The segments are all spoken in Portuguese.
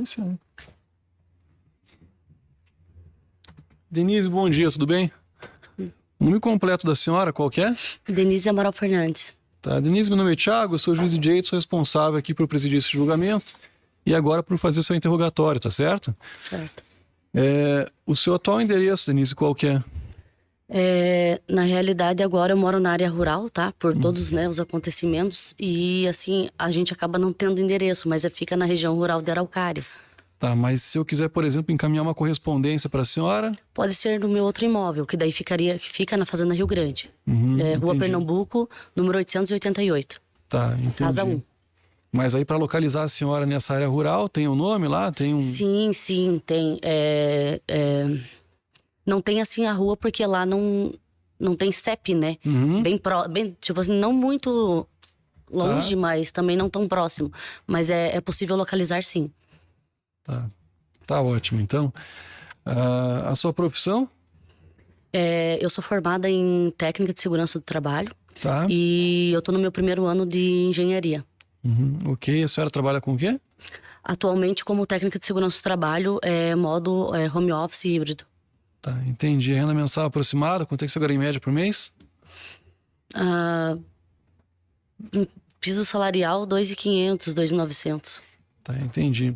Esse é. Denise, bom dia, tudo bem? O nome completo da senhora, qual que é? Denise Amaral Fernandes. Tá, Denise, meu nome é Thiago, eu sou juiz de direito, sou responsável aqui por presidir esse julgamento e agora por fazer o seu interrogatório, tá certo? Certo. O seu atual endereço, Denise, qual que é? Na realidade, agora eu moro na área rural, tá? Por todos, né, os acontecimentos. E, assim, a gente acaba não tendo endereço, mas fica na região rural de Araucária. Tá, mas se eu quiser, por exemplo, encaminhar uma correspondência para a senhora... Pode ser no meu outro imóvel, que daí fica na Fazenda Rio Grande. Rua entendi. Pernambuco, número 888. Tá, entendi. Casa 1. Mas aí para localizar a senhora nessa área rural, tem um nome lá? Tem um... Sim, tem. Não tem, assim, a rua, porque lá não tem CEP, né? Bem, tipo assim, não muito longe, mas também não tão próximo. Mas é possível localizar, sim. Tá ótimo, então. A sua profissão? Eu sou formada em técnica de segurança do trabalho. Tá. E eu tô no meu primeiro ano de engenharia. Ok, a senhora trabalha com o quê? Atualmente, como técnica de segurança do trabalho, modo home office híbrido. Tá, entendi. A renda mensal aproximada, quanto é que você ganha em média por mês? Piso salarial, 2.500, 2.900. Tá, entendi.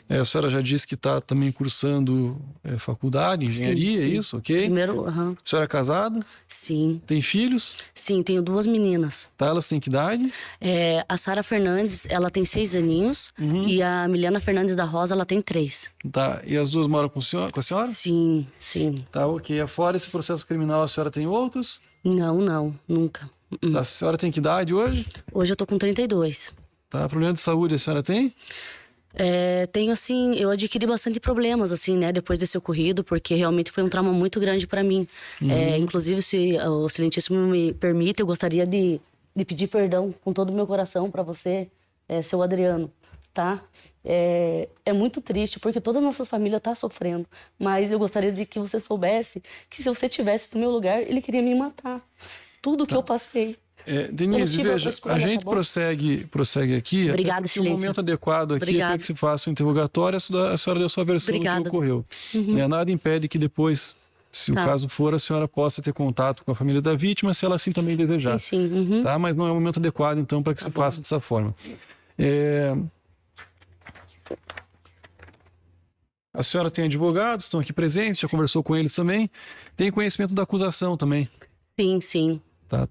A senhora já disse que está também cursando faculdade, engenharia, Sim. é isso? Ok? Primeiro, A senhora é casada? Sim. Tem filhos? Sim, tenho 2 meninas. Tá, elas têm que idade? A Sara Fernandes, ela tem 6 aninhos. E a Milena Fernandes da Rosa, ela tem 3. Tá, e as duas moram com a senhora? Sim. Tá, ok. Fora esse processo criminal, a senhora tem outros? Não, nunca. Tá, a senhora tem que idade hoje? Hoje eu tô com 32. Tá, problema de saúde a senhora tem? Tenho, assim, eu adquiri bastante problemas, assim, né, depois desse ocorrido, porque realmente foi um trauma muito grande para mim. Inclusive, se o excelentíssimo me permite, eu gostaria de pedir perdão com todo o meu coração para você, seu Adriano, tá? É muito triste, porque toda a nossa família tá sofrendo, mas eu gostaria de que você soubesse que se você tivesse no meu lugar, ele queria me matar. Tudo que eu passei. Denise, veja, a gente prossegue aqui. Obrigada, até silêncio. O momento adequado aqui para que se faça o interrogatório, a senhora deu sua versão do que ocorreu. Nada impede que depois, se o caso for, a senhora possa ter contato com a família da vítima, se ela assim também desejar. Sim. Tá? Mas não é o momento adequado, então, para que se faça dessa forma. A senhora tem advogados, estão aqui presentes, já conversou com eles também. Tem conhecimento da acusação também. Sim.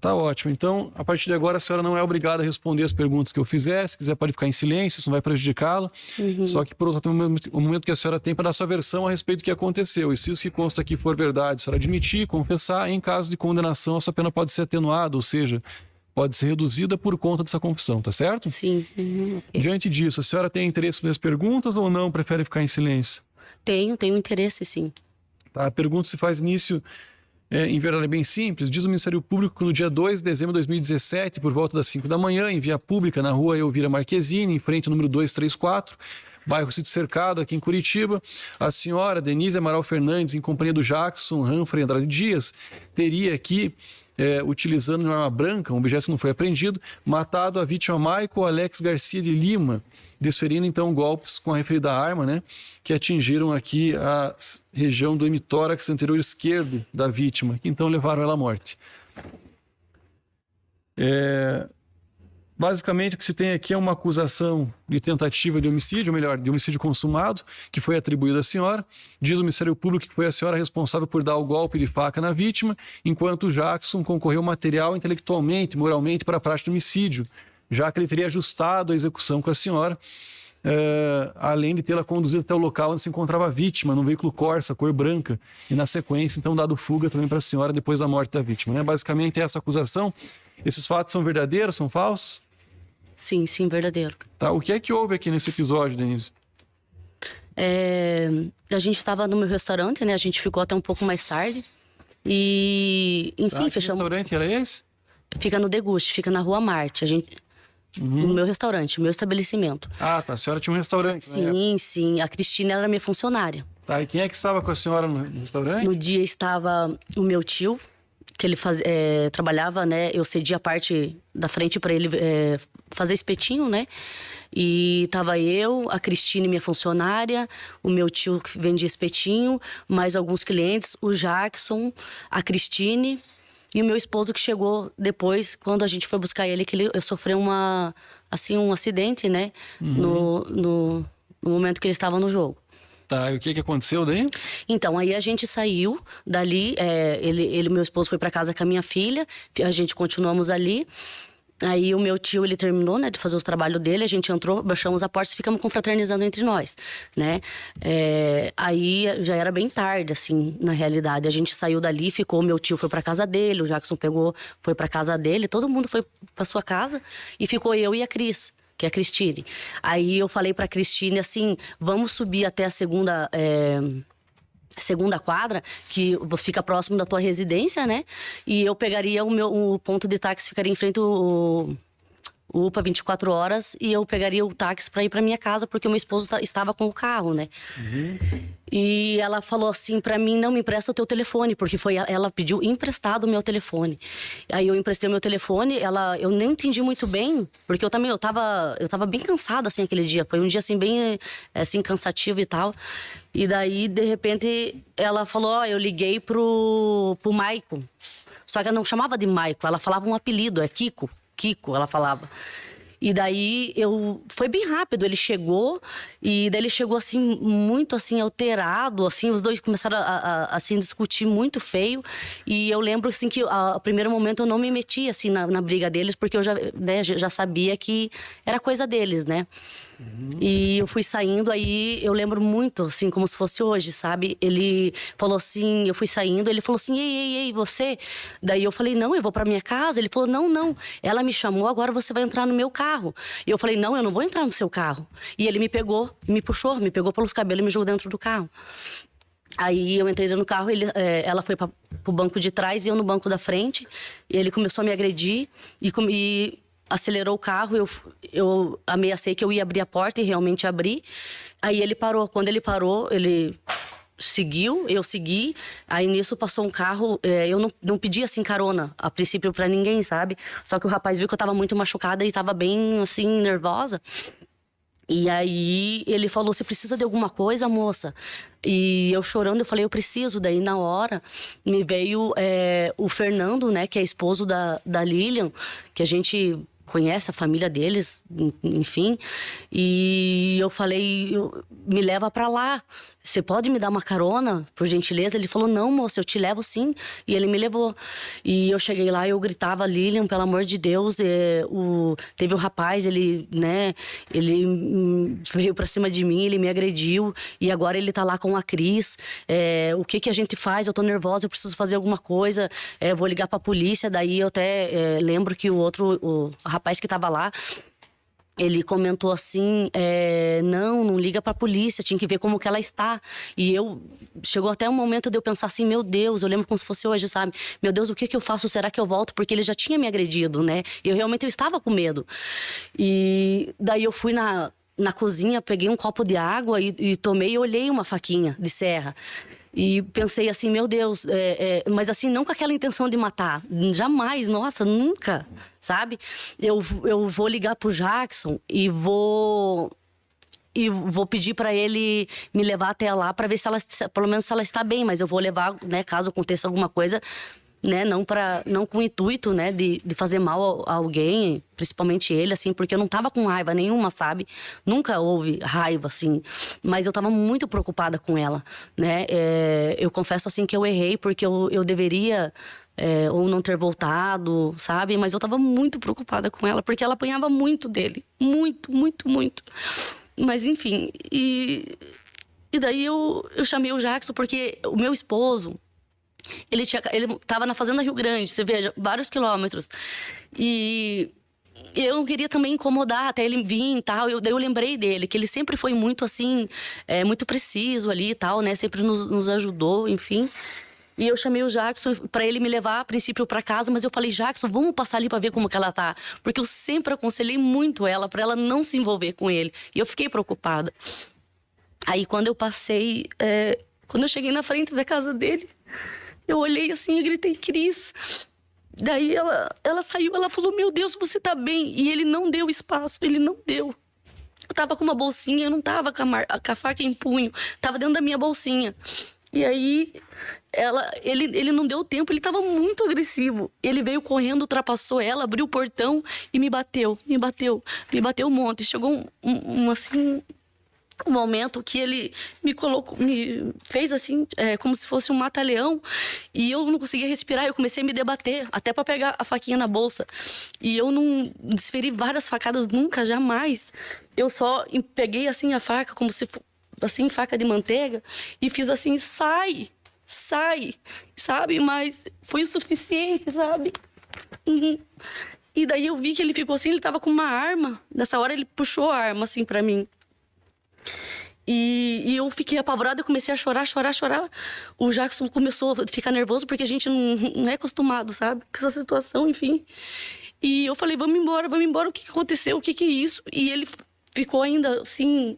Tá ótimo. Então, a partir de agora, a senhora não é obrigada a responder as perguntas que eu fizer. Se quiser, pode ficar em silêncio, isso não vai prejudicá-la. Só que, por outro lado, o momento que a senhora tem para dar sua versão a respeito do que aconteceu. E se isso que consta aqui for verdade, a senhora admitir, confessar, em caso de condenação, a sua pena pode ser atenuada, ou seja, pode ser reduzida por conta dessa confissão, tá certo? Sim. Okay. Diante disso, a senhora tem interesse nas perguntas ou não? Prefere ficar em silêncio? Tenho interesse, sim. Tá, a pergunta se faz início... em verdade é bem simples. Diz o Ministério Público que no dia 2 de dezembro de 2017, por volta das 5 da manhã, em via pública, na rua Elvira Marquezine, em frente ao número 234, bairro Sítio Cercado, aqui em Curitiba, a senhora Denise Amaral Fernandes, em companhia do Jackson Humphrey Andrade Dias, teria aqui, utilizando uma arma branca, um objeto que não foi apreendido, matado a vítima Michael Alex Garcia de Lima, desferindo então golpes com a referida arma, né, que atingiram aqui a região do hemitórax anterior esquerdo da vítima, que então levaram ela à morte. Basicamente, o que se tem aqui é uma acusação de tentativa de homicídio, ou melhor, de homicídio consumado, que foi atribuído à senhora. Diz o Ministério Público que foi a senhora responsável por dar o golpe de faca na vítima, enquanto o Jackson concorreu material, intelectualmente, moralmente para a prática do homicídio, já que ele teria ajustado a execução com a senhora, além de tê-la conduzido até o local onde se encontrava a vítima, num veículo Corsa, cor branca, e na sequência, então, dado fuga também para a senhora depois da morte da vítima. Né? Basicamente, essa acusação. Esses fatos são verdadeiros, são falsos? Sim, verdadeiro. Tá, o que é que houve aqui nesse episódio, Denise? A gente estava no meu restaurante, né? A gente ficou até um pouco mais tarde. E, enfim, fechamos. Que restaurante era esse? Fica no Deguste, fica na Rua Marte. No meu restaurante, meu estabelecimento. Ah, tá. A senhora tinha um restaurante, Sim. A Cristina era minha funcionária. Tá, e quem é que estava com a senhora no restaurante? No dia estava o meu tio, que ele trabalhava, né? Eu cedi a parte da frente para ele fazer espetinho, né? E tava eu, a Cristine, minha funcionária, o meu tio que vendia espetinho, mais alguns clientes, o Jackson, a Cristine e o meu esposo que chegou depois, quando a gente foi buscar ele, que ele sofreu um acidente, né? No momento que ele estava no jogo. Tá, e o que aconteceu daí? Então, aí a gente saiu dali, meu esposo foi para casa com a minha filha, a gente continuamos ali. Aí o meu tio, ele terminou, né, de fazer o trabalho dele, a gente entrou, baixamos a porta e ficamos confraternizando entre nós, né? Aí já era bem tarde, assim, na realidade. A gente saiu dali, ficou, meu tio foi pra casa dele, o Jackson foi pra casa dele, todo mundo foi pra sua casa e ficou eu e a Cris, que é a Cristine. Aí eu falei pra Cristine assim, vamos subir até a segunda quadra, que fica próximo da tua residência, né? E eu pegaria o ponto de táxi, ficaria em frente o UPA 24 horas, e eu pegaria o táxi para ir para minha casa, porque o meu esposo estava com o carro, né? E ela falou assim para mim, não, me empresta o teu telefone, porque ela pediu emprestado o meu telefone. Aí eu emprestei o meu telefone, eu nem entendi muito bem, porque eu tava bem cansada, assim, aquele dia. Foi um dia, assim, bem, assim, cansativo e tal. E daí, de repente, ela falou, eu liguei pro Maico. Só que ela não chamava de Maico, ela falava um apelido, é Kiko, ela falava. E daí, foi bem rápido, ele chegou, e daí ele chegou, assim, muito, assim, alterado, assim, os dois começaram a discutir muito feio, e eu lembro, assim, que a primeiro momento eu não me meti, assim, na briga deles, porque eu já sabia que era coisa deles, né? E eu fui saindo, aí eu lembro muito, assim, como se fosse hoje, sabe? Ele falou assim, eu fui saindo, ele falou assim, ei, você? Daí eu falei, não, eu vou pra minha casa. Ele falou, não, ela me chamou, agora você vai entrar no meu carro. E eu falei, não, eu não vou entrar no seu carro. E ele me pegou, me pegou pelos cabelos e me jogou dentro do carro. Aí eu entrei no carro, ela foi pro banco de trás e eu no banco da frente. E ele começou a me agredir e acelerou o carro, eu ameacei que eu ia abrir a porta e realmente abri. Aí ele parou. Quando ele parou, ele seguiu, eu segui. Aí nisso passou um carro, eu não pedi assim carona a princípio pra ninguém, sabe? Só que o rapaz viu que eu tava muito machucada e tava bem assim, nervosa. E aí ele falou, você precisa de alguma coisa, moça? E eu chorando, eu falei, eu preciso. Daí na hora me veio o Fernando, né, que é esposo da Lilian, que a gente conhece a família deles, enfim. E eu falei, me leva pra lá. Você pode me dar uma carona, por gentileza? Ele falou, não, moça, eu te levo sim. E ele me levou. E eu cheguei lá, eu gritava, Lilian, pelo amor de Deus. Teve um rapaz, ele veio pra cima de mim, ele me agrediu. E agora ele tá lá com a Cris. O que a gente faz? Eu tô nervosa, eu preciso fazer alguma coisa. Vou ligar pra polícia. Daí eu até lembro que o rapaz que tava lá, ele comentou assim, não liga pra polícia, tinha que ver como que ela está. E chegou até um momento de eu pensar assim, meu Deus, eu lembro como se fosse hoje, sabe? Meu Deus, o que eu faço? Será que eu volto? Porque ele já tinha me agredido, né? E eu estava com medo. E daí eu fui na cozinha, peguei um copo de água e tomei e olhei uma faquinha de serra. E pensei assim, meu Deus, mas assim, não com aquela intenção de matar. Jamais, nossa, nunca, sabe? Eu vou ligar pro Jackson e vou pedir para ele me levar até lá para ver pelo menos se ela está bem. Mas eu vou levar, né, caso aconteça alguma coisa, né, não com o intuito, né, de fazer mal a alguém, principalmente ele, assim, porque eu não tava com raiva nenhuma, sabe? Nunca houve raiva, assim, mas eu tava muito preocupada com ela, né? Eu confesso, assim, que eu errei porque eu deveria ou não ter voltado, sabe? Mas eu tava muito preocupada com ela porque ela apanhava muito dele, muito, muito, muito. Mas enfim, e daí eu chamei o Jackson porque o meu esposo, ele tava na Fazenda Rio Grande, você veja, vários quilômetros. E eu não queria também incomodar até ele vir e tal. Daí eu lembrei dele, que ele sempre foi muito assim, muito preciso ali e tal, né? Sempre nos ajudou, enfim. E eu chamei o Jackson para ele me levar, a princípio, para casa. Mas eu falei, Jackson, vamos passar ali para ver como que ela tá. Porque eu sempre aconselhei muito ela, para ela não se envolver com ele. E eu fiquei preocupada. Aí quando eu passei, quando eu cheguei na frente da casa dele, Eu olhei assim e gritei, Cris. Daí ela saiu, ela falou, meu Deus, você tá bem? E ele não deu espaço, ele não deu. Eu tava com uma bolsinha, eu não tava com a faca em punho, tava dentro da minha bolsinha. E aí, ele não deu tempo, ele tava muito agressivo. Ele veio correndo, ultrapassou ela, abriu o portão e me bateu um monte. Chegou um momento que ele me fez assim, como se fosse um mata-leão, e eu não conseguia respirar, eu comecei a me debater, até para pegar a faquinha na bolsa. E eu não desferi várias facadas nunca, jamais. Eu só peguei assim a faca, como se fosse assim, faca de manteiga, e fiz assim, sai, sabe? Mas foi o suficiente, sabe? E daí eu vi que ele ficou assim, ele tava com uma arma. Nessa hora ele puxou a arma assim para mim. E eu fiquei apavorada, eu comecei a chorar. O Jackson começou a ficar nervoso, porque a gente não é acostumado, sabe? Com essa situação, enfim. E eu falei, vamos embora, o que aconteceu? O que é isso? E ele ficou ainda, assim,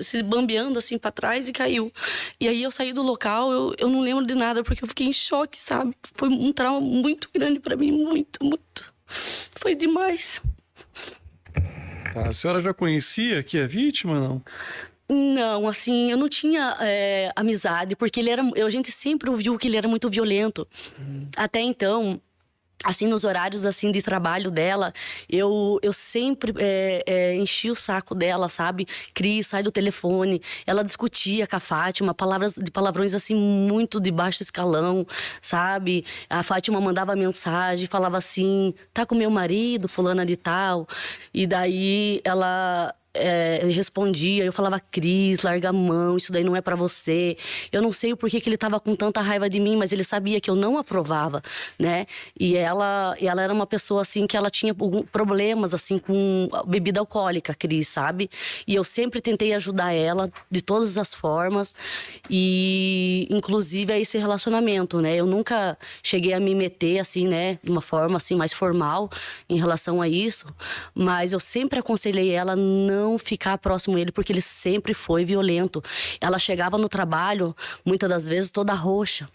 se bambeando, assim, pra trás e caiu. E aí eu saí do local, eu não lembro de nada, porque eu fiquei em choque, sabe? Foi um trauma muito grande pra mim, muito. Foi demais. Tá, a senhora já conhecia aqui a vítima, não? Não, assim, eu não tinha amizade, porque a gente sempre ouviu que ele era muito violento. Até então, assim, nos horários assim de trabalho dela, eu sempre enchi o saco dela, sabe? Cris, sai do telefone. Ela discutia com a Fátima, palavrões assim muito de baixo escalão, sabe? A Fátima mandava mensagem, falava assim, tá com meu marido, fulana de tal. E daí ela respondia, eu falava, Cris, larga a mão, isso daí não é pra você. Eu não sei o porquê que ele tava com tanta raiva de mim, mas ele sabia que eu não aprovava, né? E ela era uma pessoa, assim, que ela tinha problemas, assim, com bebida alcoólica, Cris, sabe? E eu sempre tentei ajudar ela de todas as formas, e inclusive a esse relacionamento, né? Eu nunca cheguei a me meter, assim, né? De uma forma, assim, mais formal em relação a isso, mas eu sempre aconselhei ela a não ficar próximo dele, porque ele sempre foi violento. Ela chegava no trabalho, muitas das vezes, toda roxa,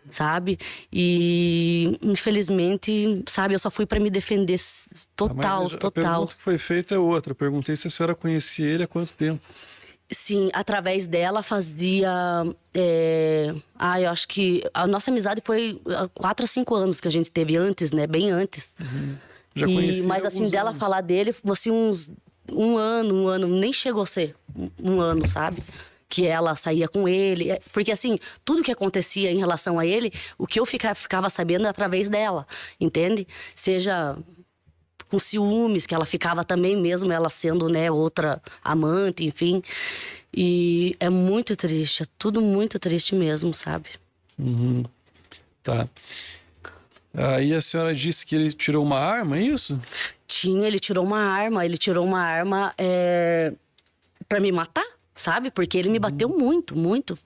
sabe? E, infelizmente, sabe, eu só fui para me defender total. A pergunta que foi feita é outra. Eu perguntei se a senhora conhecia ele há quanto tempo. Sim, através dela fazia... eu acho que a nossa amizade foi há 4 a 5 anos que a gente teve antes, né? Bem antes. Já conhecia mas assim, dela anos. falar dele, assim, uns... um ano, nem chegou a ser um ano, sabe? Que ela saía com ele. Porque, assim, tudo que acontecia em relação a ele, o que eu ficava sabendo é através dela, entende? Seja com ciúmes, que ela ficava também, mesmo ela sendo, né, outra amante, enfim. E é muito triste, é tudo muito triste mesmo, sabe? Tá. Aí a senhora disse que ele tirou uma arma, é isso? Ele tirou uma arma pra me matar, sabe? Porque ele me bateu muito,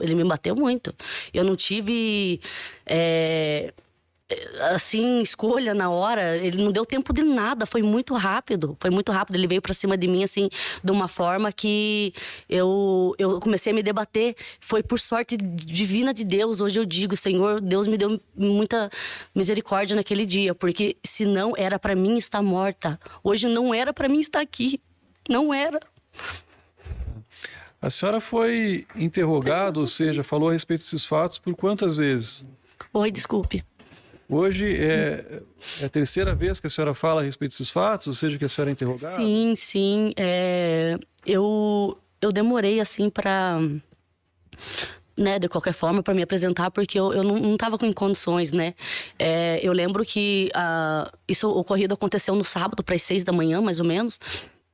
ele me bateu muito. Eu não tive, assim, escolha na hora, ele não deu tempo de nada, foi muito rápido, ele veio pra cima de mim, assim, de uma forma que eu comecei a me debater. Foi por sorte divina de Deus. Hoje eu digo, Senhor, Deus me deu muita misericórdia naquele dia, porque senão era pra mim estar morta. Hoje não era pra mim estar aqui, não era. A senhora foi interrogada, ou seja, falou a respeito desses fatos por quantas vezes? Oi, desculpe. Hoje é a terceira vez que a senhora fala a respeito desses fatos, ou seja, que a senhora é interrogada? Sim. Eu demorei, assim, pra... né, de qualquer forma, para me apresentar, porque eu não estava com condições, né? Eu lembro que isso ocorrido aconteceu no sábado, para as 6 da manhã, mais ou menos.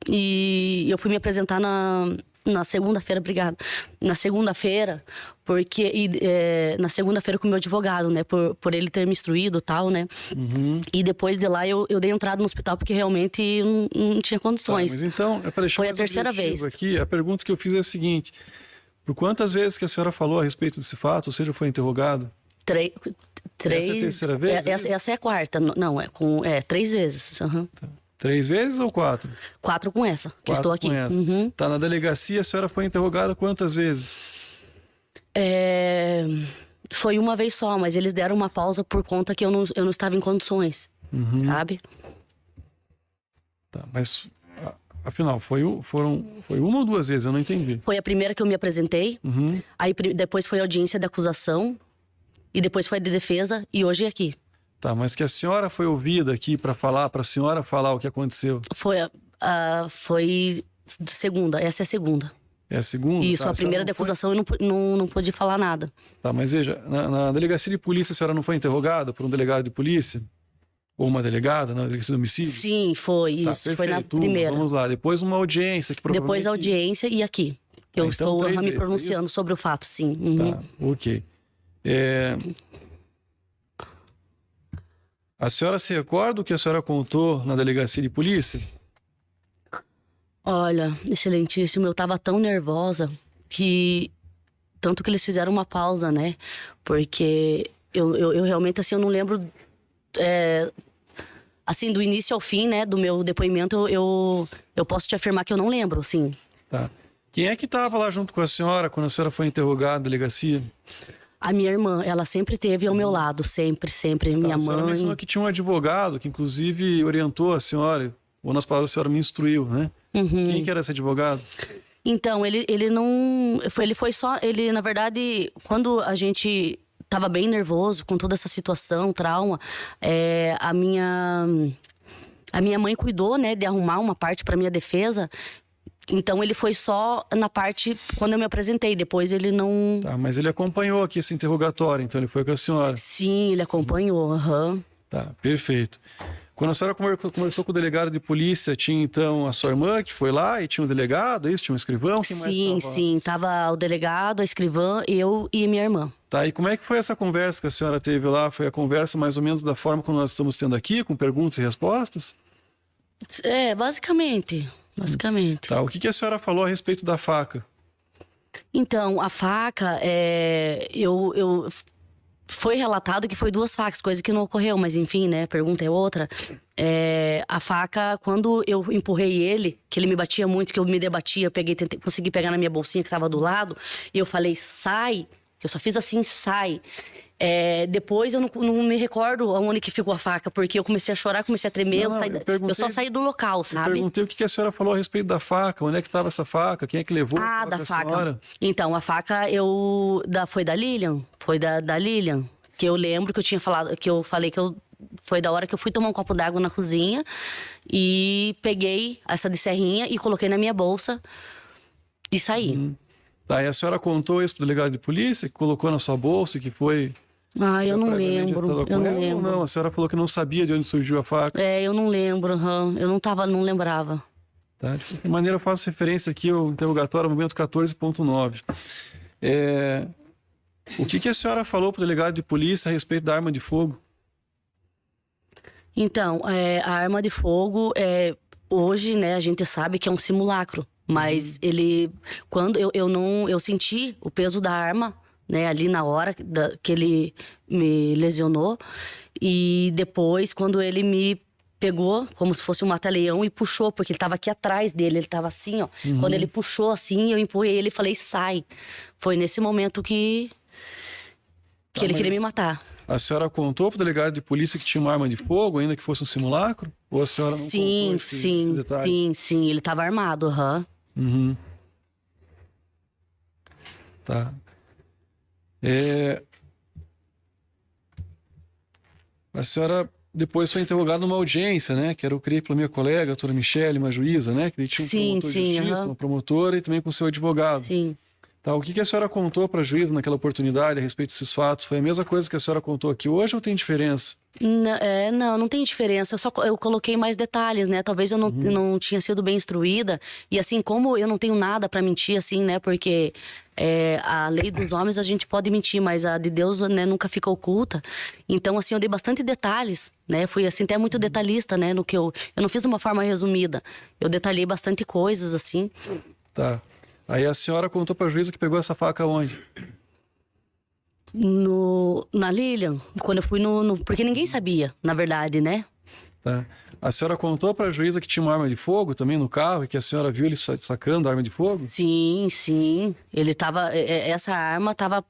E eu fui me apresentar na segunda-feira, obrigada. Na segunda-feira, porque na segunda-feira com o meu advogado, né? Por ele ter me instruído e tal, né? E depois de lá eu dei entrada no hospital porque realmente eu não tinha condições. Mas então, para deixar foi mais a terceira vez aqui, a pergunta que eu fiz é a seguinte: por quantas vezes que a senhora falou a respeito desse fato, ou seja, foi interrogada? 3. Essa é a terceira vez? Essa é a quarta. Não, 3 vezes. Uhum. Tá. 3 vezes ou 4? 4 com essa, que eu estou aqui. Com essa. Tá, na delegacia a senhora foi interrogada quantas vezes? Foi uma vez só, mas eles deram uma pausa por conta que eu não estava em condições, sabe? Tá, mas afinal, foi uma ou duas vezes? Eu não entendi. Foi a primeira que eu me apresentei, aí depois foi a audiência da acusação, e depois foi a de defesa, e hoje é aqui. Tá, mas que a senhora foi ouvida aqui para a senhora falar o que aconteceu? Foi segunda, essa é a segunda. É a segunda? Isso, tá, a primeira de acusação eu não pude falar nada. Tá, mas veja, na delegacia de polícia a senhora não foi interrogada por um delegado de polícia? Ou uma delegada na delegacia de homicídio? Sim, foi Tá, isso, perfeito. foi na primeira. Vamos lá, depois uma audiência que provavelmente... Depois a audiência e aqui. Que eu então, estou 3 me vezes, pronunciando sobre o fato, sim. Tá, ok. A senhora se recorda o que a senhora contou na delegacia de polícia? Olha, excelentíssimo, eu tava tão nervosa que... Tanto que eles fizeram uma pausa, né? Porque eu realmente, assim, eu não lembro... assim, do início ao fim, né? Do meu depoimento, eu posso te afirmar que eu não lembro, sim. Tá. Quem é que estava lá junto com a senhora quando a senhora foi interrogada na delegacia? A minha irmã, ela sempre esteve ao meu lado, sempre. Minha A senhora mãe... mencionou que tinha um advogado que, inclusive, orientou a senhora, ou nas palavras a senhora me instruiu, né? Quem que era esse advogado? Então, ele não... Ele foi só... Ele, na verdade, quando a gente tava bem nervoso com toda essa situação, trauma, a minha mãe cuidou, né, de arrumar uma parte para minha defesa. Então, ele foi só na parte quando eu me apresentei. Depois, ele não... Tá, mas ele acompanhou aqui esse interrogatório, então ele foi com a senhora. Sim, ele acompanhou, Tá, perfeito. Quando a senhora conversou com o delegado de polícia, tinha então a sua irmã que foi lá e tinha um delegado, isso? Tinha um escrivão? Quem mais tava lá? Sim. Tava o delegado, a escrivã, eu e minha irmã. Tá, e como é que foi essa conversa que a senhora teve lá? Foi a conversa mais ou menos da forma como nós estamos tendo aqui, com perguntas e respostas? Basicamente. Tá, o que a senhora falou a respeito da faca? Então, a faca, foi relatado que foi 2 facas, coisa que não ocorreu, mas enfim, né, pergunta é outra. A faca, quando eu empurrei ele, que ele me batia muito, que eu me debatia, consegui pegar na minha bolsinha que tava do lado, e eu falei, sai, que eu só fiz assim, sai. Depois eu não me recordo onde que ficou a faca, porque eu comecei a chorar, comecei a tremer, eu só saí do local, sabe? Eu perguntei o que a senhora falou a respeito da faca, onde é que estava essa faca, quem é que levou Ah, da faca. Senhora? Então, a faca foi da Lilian, foi da Lilian, que eu lembro que eu tinha falado, que eu falei que foi da hora que eu fui tomar um copo d'água na cozinha e peguei essa de serrinha e coloquei na minha bolsa e saí. Tá, e a senhora contou isso pro delegado de polícia, que colocou na sua bolsa, que foi... Ah, eu não lembro, eu não lembro. Não, a senhora falou que não sabia de onde surgiu a faca. Eu não lembro, eu não lembrava. Tá, de qualquer maneira eu faço referência aqui ao interrogatório, momento 14.9. O que a senhora falou pro delegado de polícia a respeito da arma de fogo? Então, a arma de fogo, hoje, né, a gente sabe que é um simulacro. Mas quando eu senti o peso da arma, né, ali na hora que ele me lesionou. E depois, quando ele me pegou, como se fosse um mata-leão, e puxou, porque ele tava aqui atrás dele, ele tava assim, ó. Quando ele puxou assim, eu empurrei ele e falei, sai. Foi nesse momento que ele queria me matar. A senhora contou pro delegado de polícia que tinha uma arma de fogo, ainda que fosse um simulacro? Ou a senhora não contou esse detalhe? Sim, ele tava armado, Tá. A senhora depois foi interrogada numa audiência, né? Que era, eu creio, pela minha colega, a doutora Michele, uma juíza, né? Que ele tinha um promotor de justiça, uma promotora e também com o seu advogado. Sim. Tá, o que a senhora contou para a juíza naquela oportunidade a respeito desses fatos? Foi a mesma coisa que a senhora contou aqui hoje ou tem diferença? Não tem diferença. Eu coloquei mais detalhes, né? Talvez eu não tinha sido bem instruída. E assim, como eu não tenho nada para mentir, assim, né? Porque a lei dos homens a gente pode mentir, mas a de Deus, né, nunca fica oculta. Então, assim, eu dei bastante detalhes, né? Fui, assim, até muito detalhista, né? No que eu não fiz de uma forma resumida. Eu detalhei bastante coisas, assim. Tá. Aí a senhora contou para a juíza que pegou essa faca onde? Na Lilian, quando eu fui porque ninguém sabia, na verdade, né? Tá. A senhora contou para a juíza que tinha uma arma de fogo também no carro e que a senhora viu ele sacando a arma de fogo? Sim. Ele tava... Essa arma tava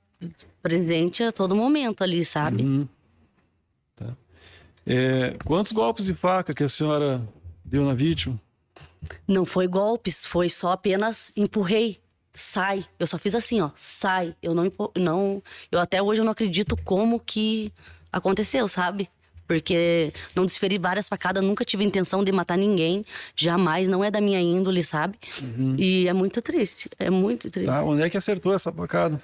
presente a todo momento ali, sabe? Tá. Quantos golpes de faca que a senhora deu na vítima? Não foi golpes, foi só apenas empurrei. Sai. Eu só fiz assim, ó. Sai. Eu eu até hoje eu não acredito como que aconteceu, sabe? Porque não desferi várias facadas, nunca tive intenção de matar ninguém. Jamais, não é da minha índole, sabe? E é muito triste. É muito triste. Tá, onde é que acertou essa facada?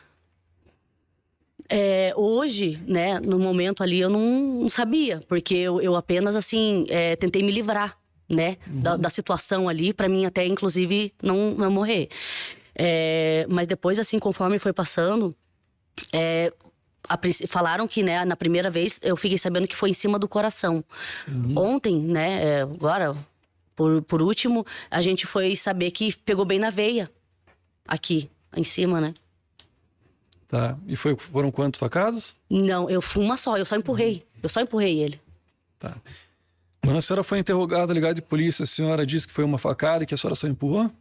Hoje, né, no momento ali, eu não sabia. Porque eu apenas, assim, tentei me livrar, né? Da situação ali, pra mim até, inclusive, não morrer. Mas depois, assim, conforme foi passando, falaram que, né, na primeira vez eu fiquei sabendo que foi em cima do coração. Ontem, né, agora, por último, a gente foi saber que pegou bem na veia, aqui, em cima, né? Tá, e foram quantas facadas? Não, eu fui uma só, eu só empurrei ele. Tá. Quando a senhora foi interrogada, delegado de polícia, a senhora disse que foi uma facada e que a senhora só empurrou?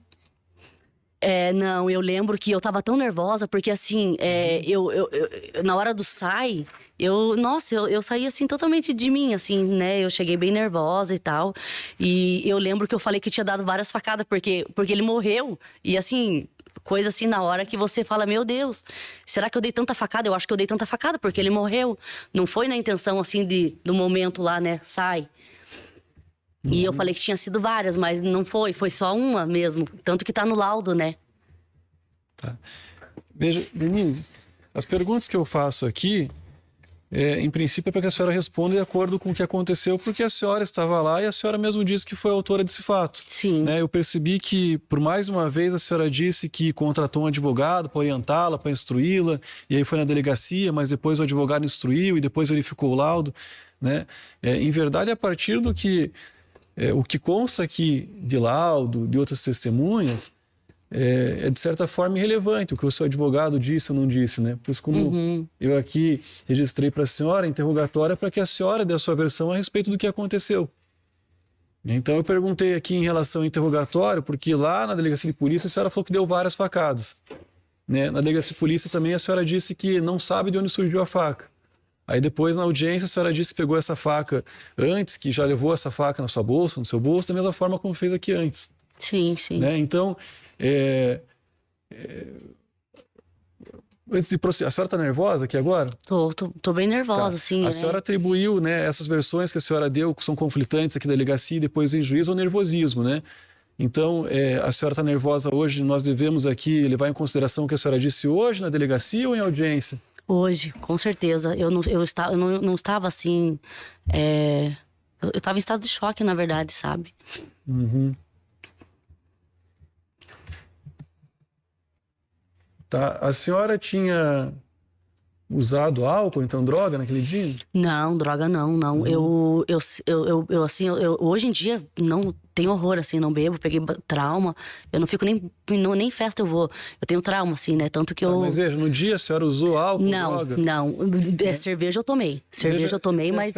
Não, eu lembro que eu tava tão nervosa, porque assim, eu na hora do sai, eu saí assim totalmente de mim, assim, né? Eu cheguei bem nervosa e tal. E eu lembro que eu falei que tinha dado várias facadas, porque ele morreu. E assim, coisa assim na hora que você fala, meu Deus, será que eu dei tanta facada? Eu acho que eu dei tanta facada, porque ele morreu. Não foi na intenção, assim, do momento lá, né? Sai. E eu falei que tinha sido várias, mas não foi só uma mesmo. Tanto que tá no laudo, né? Tá. Veja, Denise, as perguntas que eu faço aqui, em princípio, é para que a senhora responda de acordo com o que aconteceu, porque a senhora estava lá e a senhora mesmo disse que foi autora desse fato. Sim. Né? Eu percebi que, por mais uma vez, a senhora disse que contratou um advogado para orientá-la, para instruí-la, e aí foi na delegacia, mas depois o advogado instruiu e depois verificou o laudo. Né? Em verdade, a partir do que... o que consta aqui de laudo, de outras testemunhas, de certa forma irrelevante o que o seu advogado disse ou não disse, né? Pois como eu aqui registrei para a senhora interrogatória para que a senhora dê a sua versão a respeito do que aconteceu. Então eu perguntei aqui em relação ao interrogatório, porque lá na delegacia de polícia a senhora falou que deu várias facadas. Né? Na delegacia de polícia também a senhora disse que não sabe de onde surgiu a faca. Aí depois, na audiência, a senhora disse que pegou essa faca antes, que já levou essa faca na sua bolsa, no seu bolso, da mesma forma como fez aqui antes. Sim, sim. Né? Então, antes de prosseguir, a senhora está nervosa aqui agora? Tô bem nervosa, Tá. sim. A senhora atribuiu, né, essas versões que a senhora deu, que são conflitantes aqui da delegacia e depois em juízo, ao nervosismo, né? Então, a senhora está nervosa hoje, nós devemos aqui levar em consideração o que a senhora disse hoje na delegacia ou em audiência? Hoje, com certeza. Eu não estava assim... eu estava em estado de choque, na verdade, sabe? Tá. A senhora tinha usado álcool, então droga, naquele dia? Não, droga não. Assim, hoje em dia não tenho horror, assim, não bebo, peguei trauma. Eu não fico nem em festa eu vou. Eu tenho trauma, assim, né? Tanto que eu... Mas veja, no dia a senhora usou álcool, droga? Não. Cerveja eu tomei. Mas...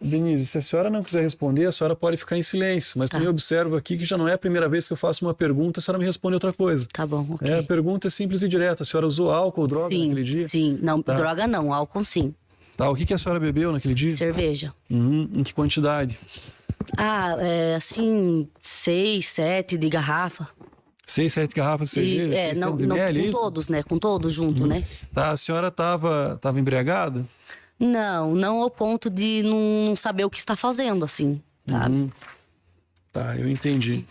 Denise, se a senhora não quiser responder, a senhora pode ficar em silêncio. Mas também observo aqui que já não é a primeira vez que eu faço uma pergunta, a senhora me responde outra coisa. Tá bom, ok. A pergunta é simples e direta. A senhora usou álcool ou droga naquele dia? Sim, não, tá. Droga não, álcool sim. Tá, o que a senhora bebeu naquele dia? Cerveja. Em que quantidade? Assim, 6, 7 de garrafa. 6, 7 garrafas de cerveja? Não, com todos, né? Com todos junto, né? Tá, a senhora tava embriagada? Não ao ponto de não saber o que está fazendo, assim, sabe? Tá, eu entendi.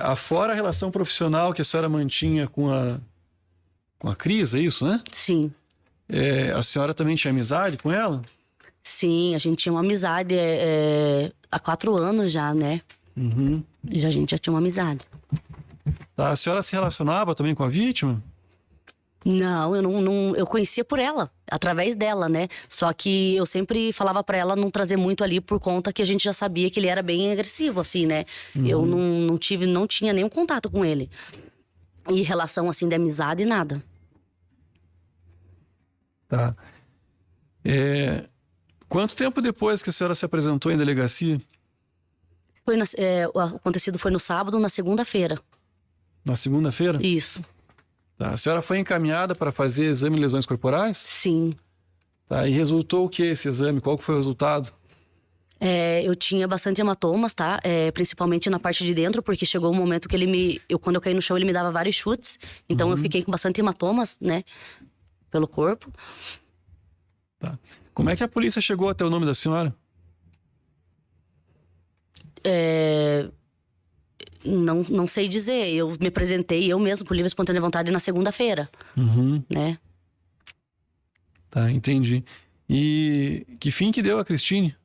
Afora a relação profissional que a senhora mantinha com a Cris, é isso, né? Sim. A senhora também tinha amizade com ela? Sim, a gente tinha uma amizade há 4 anos já, né? A gente já tinha uma amizade. Tá, a senhora se relacionava também com a vítima? Não, eu conhecia por ela, através dela, né? Só que eu sempre falava pra ela não trazer muito ali por conta que a gente já sabia que ele era bem agressivo, assim, né? Eu não tinha nenhum contato com ele. E relação, assim, de amizade, nada. Tá. Quanto tempo depois que a senhora se apresentou em delegacia? O acontecido foi no sábado, na segunda-feira. Na segunda-feira? Isso. Tá. A senhora foi encaminhada para fazer exame de lesões corporais? Sim. Tá. E resultou o que esse exame? Qual que foi o resultado? Eu tinha bastante hematomas, tá? Principalmente na parte de dentro, porque chegou um momento que quando eu caí no chão, ele me dava vários chutes. Então eu fiquei com bastante hematomas, né? Pelo corpo. Tá. Como é que a polícia chegou até o nome da senhora? Não sei dizer. Eu me apresentei eu mesmo por livre e espontânea vontade na segunda-feira, né? Tá, entendi. E que fim que deu a Cristine?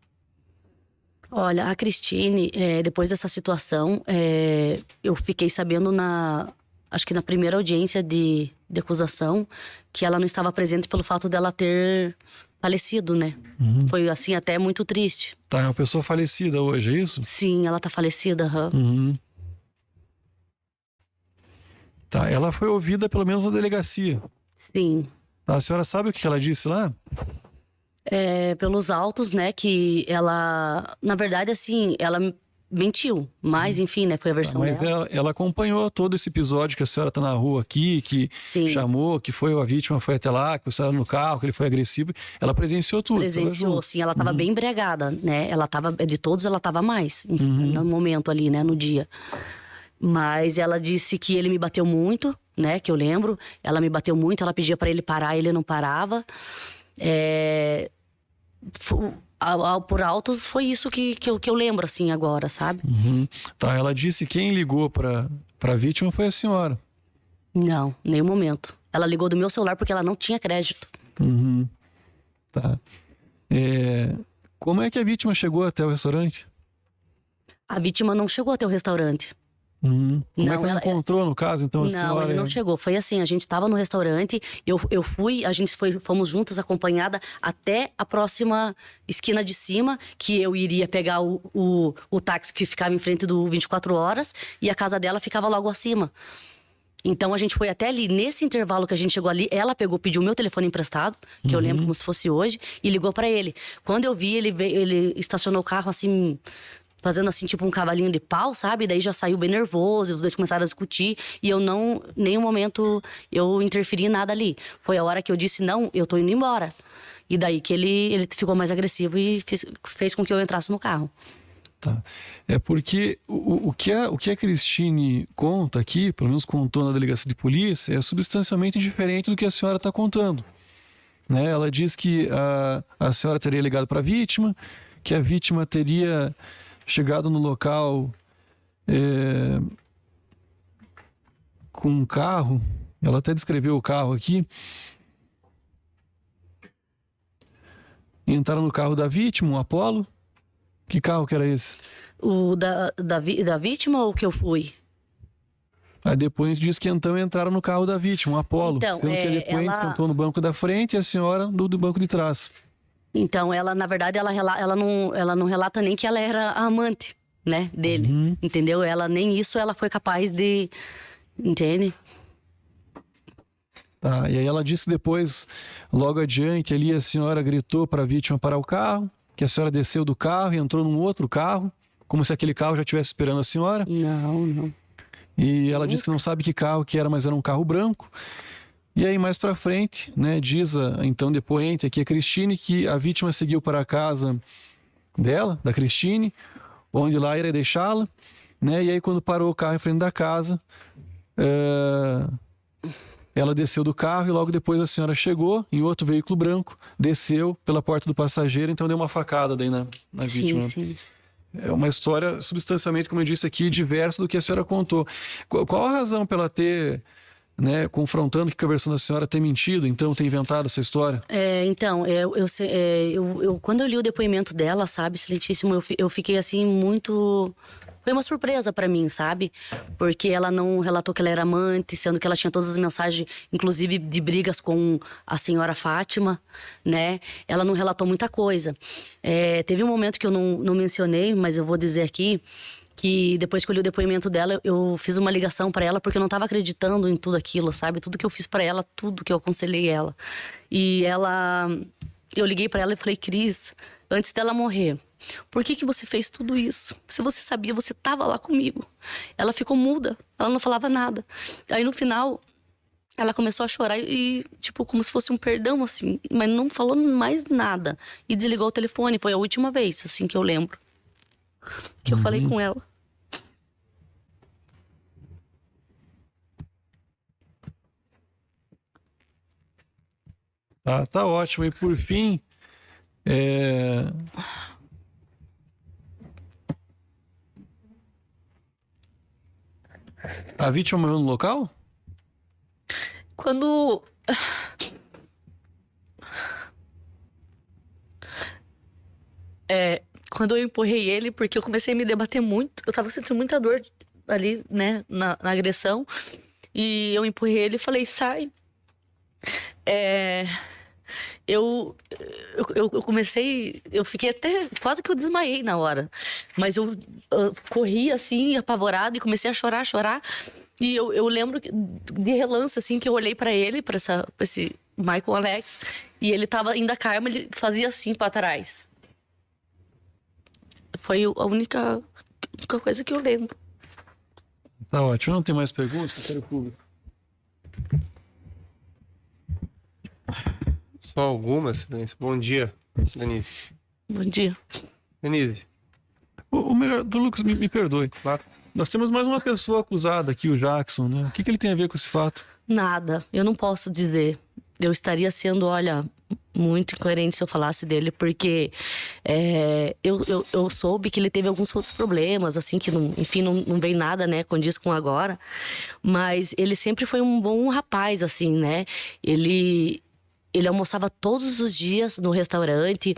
Olha, a Cristine, depois dessa situação, eu fiquei sabendo acho que na primeira audiência de acusação, que ela não estava presente pelo fato dela ter falecido, né? Foi, assim, até muito triste. Tá, é uma pessoa falecida hoje, é isso? Sim, ela tá falecida. Tá, ela foi ouvida pelo menos na delegacia. Sim. Tá, a senhora sabe o que ela disse lá? Pelos autos, né, que ela... Na verdade, assim, ela mentiu. Mas, enfim, né, foi a versão Mas dela. ela acompanhou todo esse episódio que a senhora tá na rua aqui, que Sim. chamou, que a vítima foi até lá, que você era no carro, que ele foi agressivo. Ela presenciou tudo. Presenciou, sim. Ela tava bem embriagada, né? Ela tava... De todos, ela tava mais. No momento ali, né, no dia. Mas ela disse que ele me bateu muito, né? Que eu lembro. Ela me bateu muito, ela pedia pra ele parar, ele não parava. Por altos, foi isso que eu lembro, assim, agora, sabe? Tá, ela disse que quem ligou pra vítima foi a senhora. Não, nenhum momento. Ela ligou do meu celular porque ela não tinha crédito. Tá. Como é que a vítima chegou até o restaurante? A vítima não chegou até o restaurante. Como é que ela ela encontrou, no caso, então, a Não, senhora? ele não chegou. Foi assim, a gente tava no restaurante, eu fui, fomos juntas, acompanhada até a próxima esquina de cima, que eu iria pegar o táxi que ficava em frente do 24 horas, e a casa dela ficava logo acima. Então a gente foi até ali. Nesse intervalo que a gente chegou ali, ela pediu meu telefone emprestado, que eu lembro como se fosse hoje, e ligou pra ele. Quando eu vi, ele estacionou o carro assim, fazendo assim, tipo um cavalinho de pau, sabe? Daí já saiu bem nervoso, os dois começaram a discutir. E eu não, nenhum momento, eu interferi em nada ali. Foi a hora que eu disse, não, eu tô indo embora. E daí que ele ficou mais agressivo e fez com que eu entrasse no carro. Tá. É porque o que a Cristine conta aqui, pelo menos contou na delegacia de polícia, é substancialmente diferente do que a senhora está contando. Né? Ela diz que a senhora teria ligado para a vítima, que a vítima teria chegado no local com um carro. Ela até descreveu o carro aqui. Entraram no carro da vítima, um Apollo. Que carro que era esse? O da vítima ou que eu fui? Aí depois diz que então entraram no carro da vítima, um Apollo. Então, sendo que a depoente sentou no banco da frente e a senhora do banco de trás. Então, ela, na verdade, ela não relata nem que ela era a amante, né, dele. Entendeu? Ela, nem isso ela foi capaz de... Entende? Tá, e aí ela disse depois, logo adiante, ali a senhora gritou para a vítima parar o carro, que a senhora desceu do carro e entrou num outro carro, como se aquele carro já estivesse esperando a senhora. Não. E ela disse que não sabe que carro que era, mas era um carro branco. E aí mais pra frente, né, diz então depoente aqui a Cristine que a vítima seguiu para a casa dela, da Cristine, onde lá iria deixá-la, né, e aí quando parou o carro em frente da casa, ela desceu do carro e logo depois a senhora chegou em outro veículo branco, desceu pela porta do passageiro, então deu uma facada daí na vítima. Sim. É uma história substancialmente, como eu disse aqui, diversa do que a senhora contou. Qual a razão pela ter, né, confrontando que a versão da senhora ter mentido, então, ter inventado essa história? Então, quando eu li o depoimento dela, sabe, excelentíssimo, eu fiquei assim muito... Foi uma surpresa pra mim, sabe? Porque ela não relatou que ela era amante, sendo que ela tinha todas as mensagens, inclusive de brigas com a senhora Fátima, né? Ela não relatou muita coisa. Teve um momento que eu não mencionei, mas eu vou dizer aqui, que depois que eu li o depoimento dela, eu fiz uma ligação pra ela, porque eu não tava acreditando em tudo aquilo, sabe? Tudo que eu fiz pra ela, tudo que eu aconselhei ela. E eu liguei pra ela e falei, Cris, antes dela morrer, por que você fez tudo isso? Se você sabia, você tava lá comigo. Ela ficou muda, ela não falava nada. Aí no final, Ela começou a chorar e, tipo, como se fosse um perdão, assim. Mas não falou mais nada. E desligou o telefone. Foi a última vez, assim, que eu lembro. Que eu falei com ela. Tá ótimo. E por fim, a vítima morreu no local? Quando... Quando eu empurrei ele, porque eu comecei a me debater muito. Eu tava sentindo muita dor ali, né, na agressão. E eu empurrei ele e falei, sai. Eu comecei... Eu fiquei até... Quase que eu desmaiei na hora. Mas eu corri, assim, apavorada. E comecei a chorar. E eu lembro de relance, assim, que eu olhei pra ele, pra esse Michael Alex. E ele tava indo a Karma, ele fazia assim pra trás. Foi a única coisa que eu lembro. Tá ótimo. Não tem mais perguntas, Ministério Público? Só algumas, Excelência. Bom dia, Denise. Bom dia. Denise. O melhor, do Lucas, me perdoe. Claro. Nós temos mais uma pessoa acusada aqui, o Jackson, né? O que ele tem a ver com esse fato? Nada. Eu não posso dizer. Eu estaria sendo, olha, muito incoerente se eu falasse dele, porque eu soube que ele teve alguns outros problemas, assim, que não, enfim, não vem nada, né, condiz com agora. Mas ele sempre foi um bom rapaz, assim, né? Ele almoçava todos os dias no restaurante.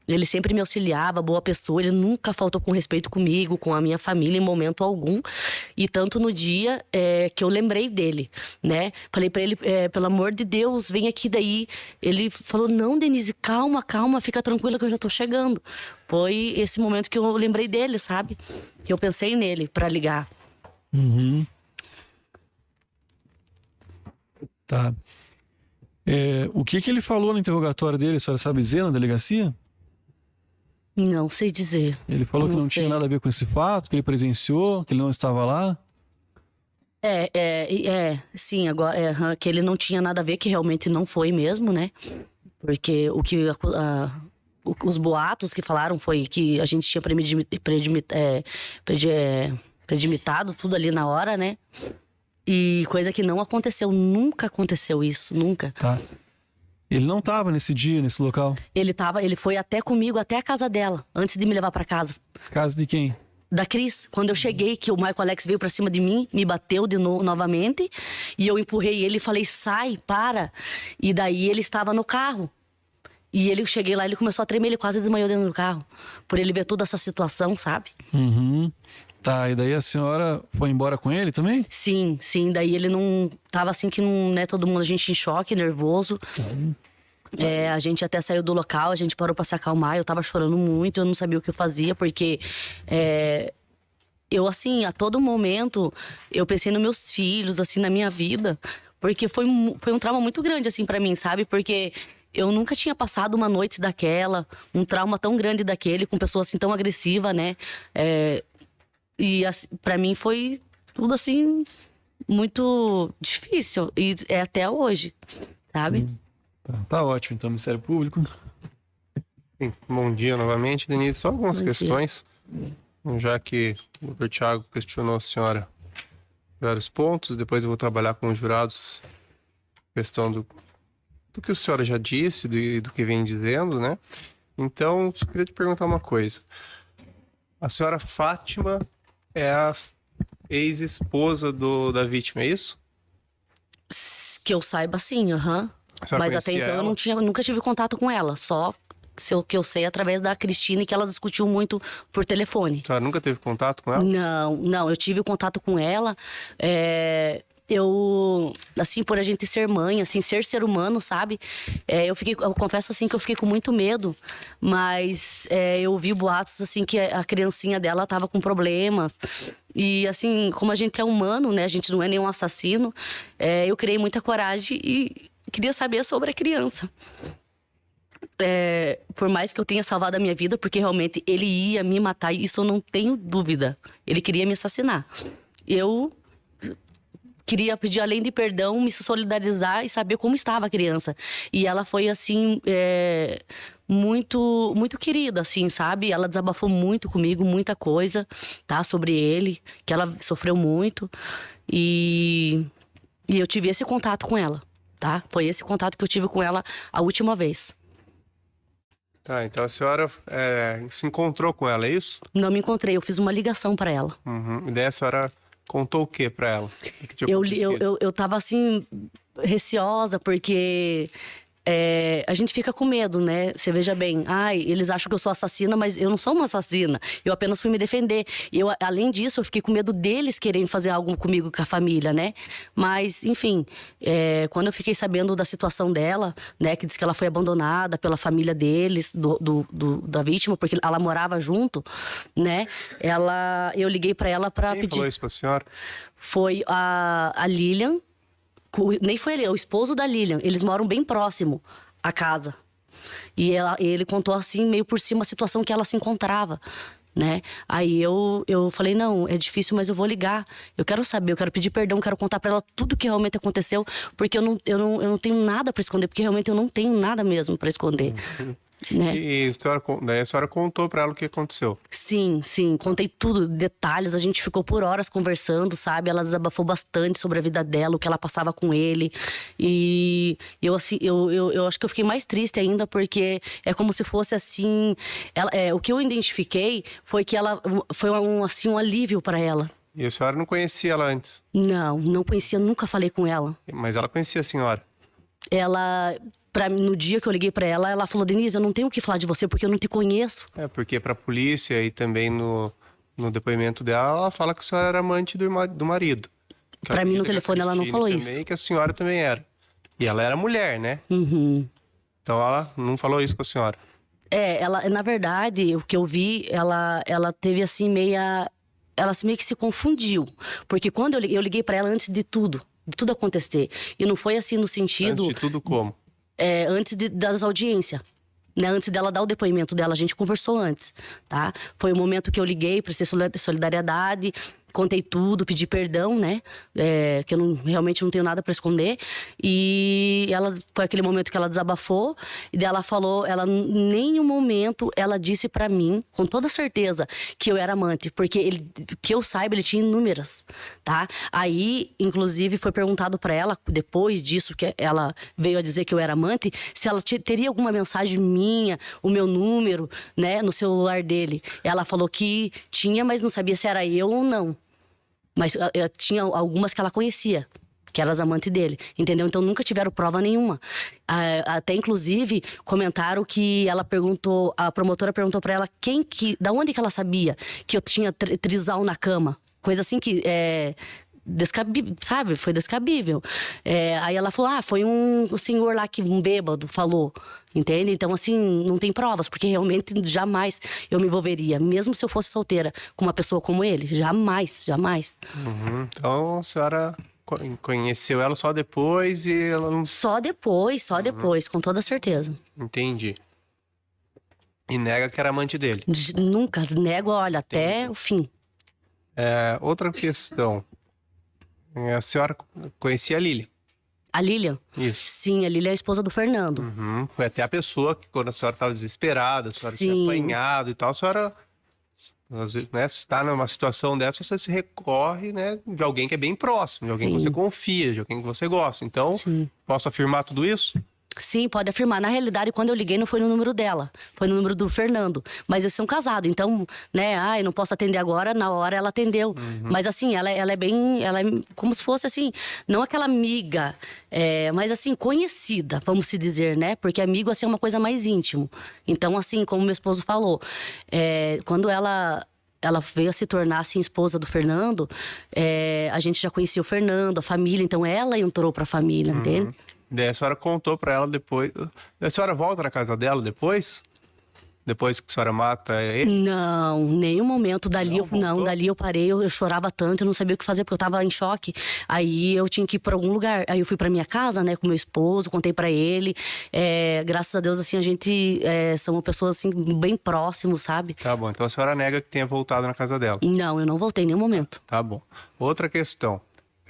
Ele sempre me auxiliava, boa pessoa. Ele nunca faltou com respeito comigo, com a minha família, em momento algum. E tanto no dia que eu lembrei dele, né? Falei pra ele, pelo amor de Deus, vem aqui daí. Ele falou, não, Denise, calma, fica tranquila que eu já tô chegando. Foi esse momento que eu lembrei dele, sabe? Que eu pensei nele pra ligar. Uhum. Tá. O que ele falou no interrogatório dele, a senhora sabe dizer, na delegacia? Não sei dizer. Ele falou que não tinha nada a ver com esse fato, que ele presenciou, que ele não estava lá? Sim, agora que ele não tinha nada a ver, que realmente não foi mesmo, né? Porque os boatos que falaram foi que a gente tinha predimitado tudo ali na hora, né? E coisa que não aconteceu, nunca aconteceu isso, nunca. Tá. Ele não estava nesse dia, nesse local? Ele foi até comigo, até a casa dela, antes de me levar pra casa. Casa de quem? Da Cris. Quando eu cheguei, que o Michael Alex veio pra cima de mim, me bateu de novo, novamente, e eu empurrei ele e falei, sai, para. E daí ele estava no carro. E cheguei lá, ele começou a tremer, ele quase desmaiou dentro do carro. Por ele ver toda essa situação, sabe? Uhum. Tá, e daí a senhora foi embora com ele também? Sim, daí ele não... Tava assim que não, né, todo mundo, a gente em choque, nervoso. A gente até saiu do local, a gente parou pra se acalmar, eu tava chorando muito, eu não sabia o que eu fazia, porque... eu, assim, a todo momento, eu pensei nos meus filhos, assim, na minha vida. Porque foi um trauma muito grande, assim, pra mim, sabe? Porque eu nunca tinha passado uma noite daquela, um trauma tão grande daquele, com pessoas assim tão agressivas, né? E assim, pra mim foi tudo assim muito difícil. E é até hoje, sabe? Tá ótimo, então, Ministério Público. Sim, bom dia novamente, Denise. Só algumas Bom questões, já que o doutor Thiago questionou a senhora vários pontos, depois eu vou trabalhar com os jurados questão do que a senhora já disse, do que vem dizendo, né? Então, só queria te perguntar uma coisa. A senhora Fátima é a ex-esposa da vítima, é isso? Que eu saiba, sim, aham. Mas até então eu nunca tive contato com ela. Só que eu sei através da Cristina, que elas discutiam muito por telefone. A senhora nunca teve contato com ela? Não, eu tive contato com ela. Eu, assim, por a gente ser mãe, assim, ser humano, sabe? Eu confesso, assim, que eu fiquei com muito medo. Mas eu ouvi boatos, assim, que a criancinha dela tava com problemas. E, assim, como a gente é humano, né? A gente não é nenhum assassino. Eu criei muita coragem e queria saber sobre a criança. Por mais que eu tenha salvado a minha vida, porque realmente ele ia me matar, isso eu não tenho dúvida. Ele queria me assassinar. Eu queria pedir, além de perdão, me solidarizar e saber como estava a criança. E ela foi, assim, muito, muito querida, assim, sabe? Ela desabafou muito comigo, muita coisa, tá? Sobre ele, que ela sofreu muito. E eu tive esse contato com ela, tá? Foi esse contato que eu tive com ela a última vez. Tá, então a senhora se encontrou com ela, é isso? Não me encontrei, eu fiz uma ligação pra ela. Uhum. E daí a senhora contou o que pra ela? O que tinha Eu acontecido? tava assim, receosa, porque a gente fica com medo, né? Você veja bem, eles acham que eu sou assassina, mas eu não sou uma assassina. Eu apenas fui me defender. Além disso, eu fiquei com medo deles quererem fazer algo comigo, com a família, né? Mas, enfim, quando eu fiquei sabendo da situação dela, né? Que diz que ela foi abandonada pela família deles, da vítima, porque ela morava junto, né? Eu liguei pra ela pra Quem pedir. falou isso pra senhora? Foi a Lilian. Nem foi ele, é o esposo da Lilian. Eles moram bem próximo à casa. E ele contou assim, meio por cima, a situação que ela se encontrava, né? Aí eu falei, não, é difícil, mas eu vou ligar. Eu quero saber, eu quero pedir perdão, eu quero contar pra ela tudo que realmente aconteceu. Porque eu não tenho nada pra esconder, porque realmente eu não tenho nada mesmo pra esconder. Né? E daí a senhora contou pra ela o que aconteceu? Sim, contei tudo, detalhes, a gente ficou por horas conversando, sabe? Ela desabafou bastante sobre a vida dela, o que ela passava com ele. E eu acho que eu fiquei mais triste ainda, porque é como se fosse assim... o que eu identifiquei foi que ela foi um alívio para ela. E a senhora não conhecia ela antes? Não conhecia, nunca falei com ela. Mas ela conhecia a senhora? No dia que eu liguei pra ela, ela falou, Denise, eu não tenho o que falar de você porque eu não te conheço. Porque pra polícia e também no depoimento dela, ela fala que a senhora era amante do marido. Pra mim, no telefone, ela não falou também, isso. que a senhora também era. E ela era mulher, né? Uhum. Então ela não falou isso com a senhora. Ela, na verdade, o que eu vi, ela teve assim ela meio que se confundiu. Porque quando eu liguei pra ela antes de tudo acontecer. E não foi assim no sentido... Antes de tudo, como? Antes das audiências, né? Antes dela dar o depoimento dela, a gente conversou antes, tá? Foi o momento que eu liguei, prestei solidariedade, contei tudo, pedi perdão, né? Que eu realmente não tenho nada pra esconder. E foi aquele momento que ela desabafou. E daí ela falou, em nenhum momento ela disse pra mim, com toda certeza, que eu era amante. Porque que eu saiba, ele tinha inúmeras, tá? Aí, inclusive, foi perguntado pra ela, depois disso que ela veio a dizer que eu era amante, se ela teria alguma mensagem minha, o meu número, né? No celular dele. Ela falou que tinha, mas não sabia se era eu ou não. Mas tinha algumas que ela conhecia, que eram as amantes dele, entendeu? Então nunca tiveram prova nenhuma. Até inclusive comentaram que a promotora perguntou pra ela da onde que ela sabia que eu tinha trisal na cama. Coisa assim que descabível, sabe? Foi descabível. Aí ela falou, foi um senhor lá que um bêbado falou, entende? Então assim, não tem provas, porque realmente jamais eu me envolveria, mesmo se eu fosse solteira, com uma pessoa como ele. Jamais. Uhum. Então a senhora conheceu ela só depois e ela não... Só depois, com toda certeza. Entendi. E nega que era amante dele? Nunca nego, olha, até o fim. Outra questão. A senhora conhecia a Lilian? A Lilian? Isso. Sim, a Lilian é a esposa do Fernando. Uhum. Foi até a pessoa que, quando a senhora estava desesperada, a senhora tinha apanhado e tal, a senhora, né, se está numa situação dessa, você se recorre, né, de alguém que é bem próximo, de alguém que você confia, de alguém que você gosta. Então, posso afirmar tudo isso? Sim, pode afirmar. Na realidade, quando eu liguei, não foi no número dela. Foi no número do Fernando. Mas eles são casados, então, né? Eu não posso atender agora. Na hora, ela atendeu. Mas assim, ela é bem... Ela é como se fosse, assim, não aquela amiga, mas assim, conhecida, vamos se dizer, né? Porque amigo, assim, é uma coisa mais íntimo. Então, assim, como meu esposo falou, quando ela veio a se tornar, assim, esposa do Fernando, a gente já conhecia o Fernando, a família. Então, ela entrou pra família, entende? Daí a senhora contou pra ela depois. A senhora volta na casa dela depois? Depois que a senhora mata ele? Não, nenhum momento. Dali eu parei, eu chorava tanto, eu não sabia o que fazer, porque eu tava em choque. Aí eu tinha que ir pra algum lugar. Aí eu fui pra minha casa, né, com meu esposo, contei pra ele. Graças a Deus, assim, a gente são pessoas, assim, bem próximos, sabe? Tá bom, então a senhora nega que tenha voltado na casa dela? Não, eu não voltei em nenhum momento. Tá bom. Outra questão.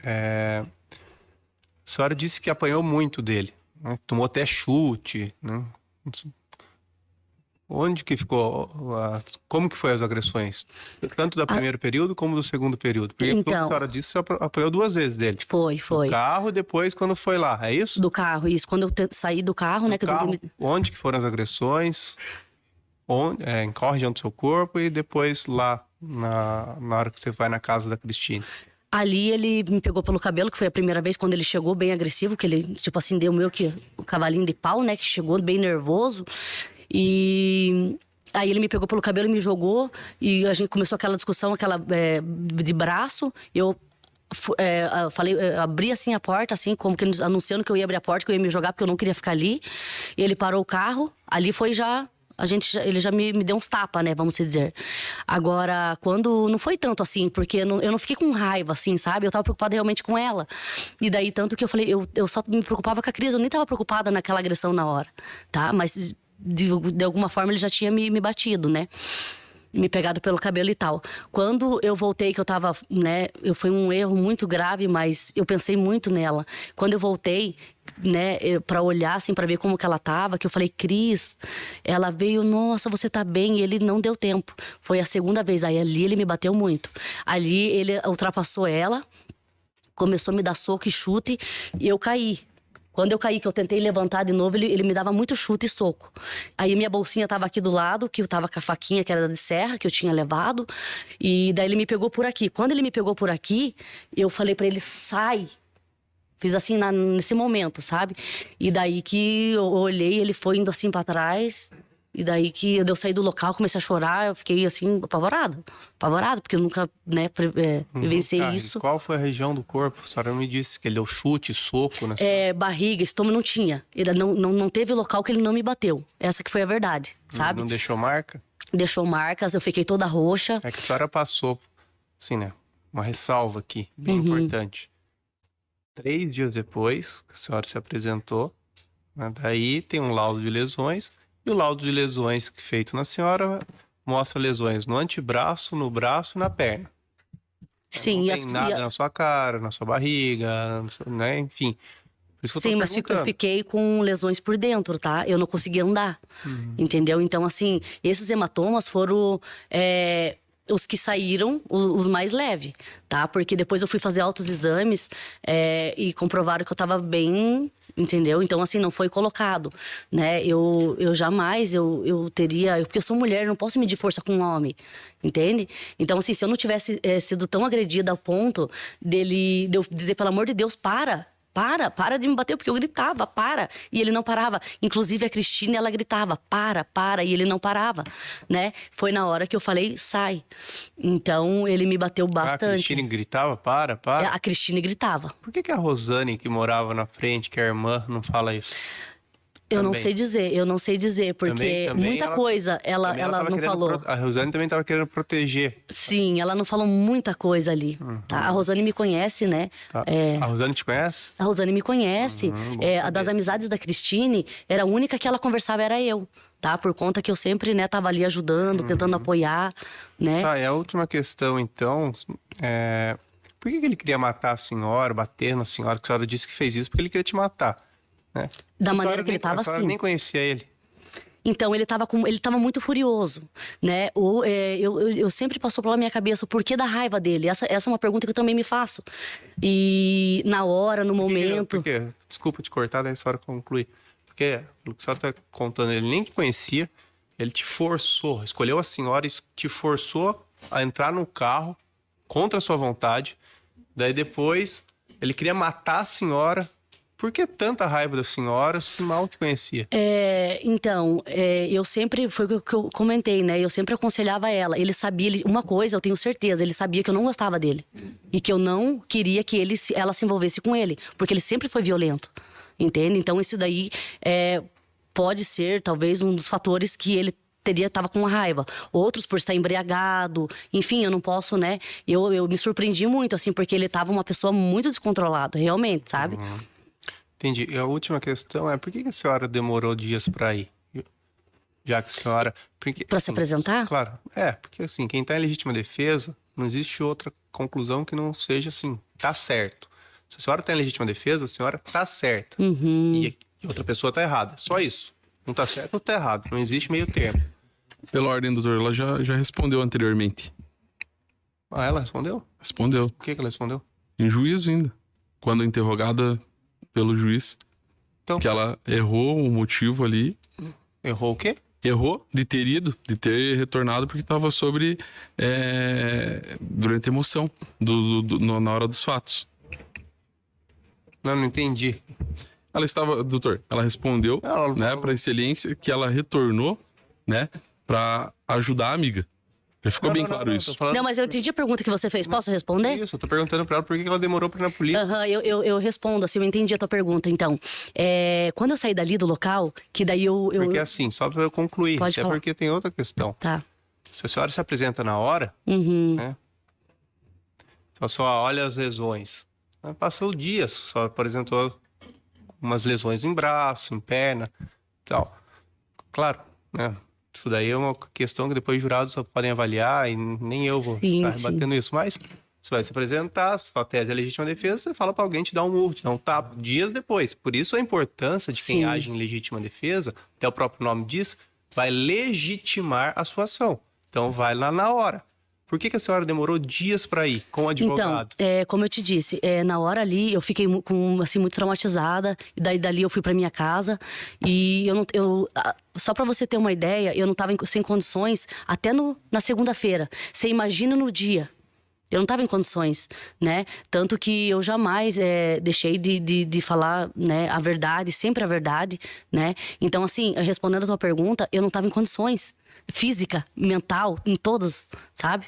a senhora disse que apanhou muito dele, né? Tomou até chute, né? Onde que ficou? Como que foi as agressões? Tanto do primeiro período como do segundo período? Porque pelo que a senhora disse, você apanhou 2 vezes dele. Foi. Do carro e depois quando foi lá, é isso? Do carro, isso. Quando eu saí do carro, né? Onde que foram as agressões? Em qual região do seu corpo? E depois lá, na hora que você vai na casa da Cristine? Ali ele me pegou pelo cabelo, que foi a primeira vez quando ele chegou bem agressivo, que ele, tipo assim, deu o cavalinho de pau, né? Que chegou bem nervoso. E aí ele me pegou pelo cabelo e me jogou. E a gente começou aquela discussão, de braço. Eu abri assim a porta, assim, como que anunciando que eu ia abrir a porta, que eu ia me jogar, porque eu não queria ficar ali. E ele parou o carro. Ali foi já... ele já me deu uns tapas, né, vamos dizer. Agora, quando... Não foi tanto assim, porque eu não fiquei com raiva, assim, sabe? Eu tava preocupada realmente com ela. E daí, tanto que eu falei... Eu só me preocupava com a Cris, eu nem tava preocupada naquela agressão na hora, tá? Mas, de alguma forma, ele já tinha me batido, né? Me pegado pelo cabelo e tal. Quando eu voltei, que eu tava, né? Foi um erro muito grave, mas eu pensei muito nela. Quando eu voltei, né, pra olhar, assim, pra ver como que ela tava, que eu falei, Cris, ela veio, nossa, você tá bem? E ele não deu tempo. Foi a segunda vez. Aí ali ele me bateu muito. Ali ele ultrapassou ela, começou a me dar soco e chute, e eu caí. Quando eu caí, que eu tentei levantar de novo, ele me dava muito chute e soco. Aí minha bolsinha tava aqui do lado, que eu tava com a faquinha, que era de serra, que eu tinha levado. E daí ele me pegou por aqui. Quando ele me pegou por aqui, eu falei pra ele, sai. Fiz assim, nesse momento, sabe? E daí que eu olhei, ele foi indo assim pra trás. E daí que eu saí do local, comecei a chorar, eu fiquei assim, apavorada, porque eu nunca, né, vivenciei isso. E qual foi a região do corpo? A senhora me disse que ele deu chute, soco, né? Barriga, estômago não tinha. Ele não teve local que ele não me bateu. Essa que foi a verdade, sabe? Não deixou marca? Deixou marcas, eu fiquei toda roxa. É que a senhora passou, assim, né? Uma ressalva aqui, bem importante. 3 dias depois que a senhora se apresentou, né, daí tem um laudo de lesões. E o laudo de lesões feito na senhora mostra lesões no antebraço, no braço e na perna. Sim, não tem nada na sua cara, na sua barriga, né? Enfim. Por isso que sim, eu tô mas eu perguntando. fiquei com lesões por dentro, tá? Eu não conseguia andar, entendeu? Então, assim, esses hematomas foram os que saíram, os mais leves, tá? Porque depois eu fui fazer altos exames e comprovaram que eu tava bem... Entendeu? Então, assim, não foi colocado, né? Eu jamais, eu teria... Porque eu sou mulher, não posso medir força com um homem, entende? Então, assim, se eu não tivesse sido tão agredida ao ponto de eu dizer, pelo amor de Deus, para de me bater, porque eu gritava, para. E ele não parava. Inclusive, a Cristine, ela gritava, para. E ele não parava, né? Foi na hora que eu falei, sai. Então, ele me bateu bastante. A Cristine gritava, para? A Cristine gritava. Por que a Rosane, que morava na frente, que é a irmã, não fala isso? Eu não sei dizer, porque também muita coisa ela não falou. A Rosane também estava querendo proteger. Sim, ela não falou muita coisa ali. Tá? A Rosane me conhece, né? Tá. A Rosane te conhece? A Rosane me conhece. A das amizades da Cristine, era a única que ela conversava, era eu. Tá? Por conta que eu sempre, né, tava ali ajudando, tentando apoiar, né? Tá, e a última questão, então, por que ele queria matar a senhora, bater na senhora? Que a senhora disse que fez isso porque ele queria te matar. Né? Da maneira que ele tava, assim. A senhora nem conhecia ele. Então, ele tava muito furioso, né? Eu sempre passou pela minha cabeça o porquê da raiva dele. Essa é uma pergunta que eu também me faço. E na hora, no momento... Por quê? Desculpa te cortar, daí a senhora conclui. Porque o que a senhora tá contando, ele nem te conhecia, ele te forçou, escolheu a senhora e te forçou a entrar no carro contra a sua vontade. Daí depois, ele queria matar a senhora. Por que tanta raiva da senhora se mal te conhecia? Então, eu sempre, foi o que eu comentei, né? Eu sempre aconselhava ela. Ele sabia, uma coisa, eu tenho certeza, ele sabia que eu não gostava dele. E que eu não queria que ela se envolvesse com ele. Porque ele sempre foi violento, entende? Então, isso daí pode ser, talvez, um dos fatores que ele tava com raiva. Outros por estar embriagado. Enfim, eu não posso, né? Eu me surpreendi muito, assim, porque ele tava uma pessoa muito descontrolada, realmente, sabe? Entendi. E a última questão é, por que a senhora demorou dias para ir? Já que a senhora... Para se apresentar? Claro. Porque assim, quem tá em legítima defesa, não existe outra conclusão que não seja assim, tá certo. Se a senhora tem legítima defesa, a senhora tá certa. E outra pessoa tá errada. Só isso. Um tá certo, outro tá errado. Não existe meio termo. Pela ordem, doutor, ela já respondeu anteriormente. Ah, ela respondeu? Respondeu. O que ela respondeu? Em juízo ainda. Quando interrogada pelo juiz. Então, Que ela errou o motivo ali. errou o quê? Errou de ter ido, de ter retornado porque estava sobre... durante a emoção, na hora dos fatos. Não entendi. Ela estava, doutor, ela respondeu, Ela- né, para excelência que ela retornou, né, para ajudar a amiga. Já ficou bem claro isso. Tô falando Não, mas eu entendi a pergunta que você fez. Posso responder? isso. Eu tô perguntando pra ela por que ela demorou pra ir na polícia. Aham, eu respondo, assim, eu entendi a tua pergunta. Então, quando eu saí dali do local, que daí eu... Porque assim, só pra eu concluir. Pode Até falar. porque tem outra questão. Tá. Se a senhora se apresenta na hora, Uhum. né? Só olha as lesões. Passou dias, só apresentou umas lesões em braço, em perna, tal. Claro, né? Isso daí é uma questão que depois os jurados só podem avaliar e nem eu vou Sim, estar sim. rebatendo isso. Mas você vai se apresentar, sua tese é legítima defesa, você fala pra alguém te dar um murro, te dar um tapa, dias depois. Por isso a importância de quem Sim. age em legítima defesa, até o próprio nome diz, vai legitimar a sua ação. Então vai lá na hora. Por que a senhora demorou dias para ir com o Então, advogado? como eu te disse, na hora ali eu fiquei assim, muito traumatizada. E daí dali eu fui para minha casa. E só para você ter uma ideia, eu não estava sem condições até na segunda-feira. Você imagina no dia. Eu não estava em condições, né? Tanto que eu jamais deixei de falar, né, a verdade, sempre a verdade, né? Então, assim, respondendo a tua pergunta, eu não estava em condições. Física, mental, em todas, sabe?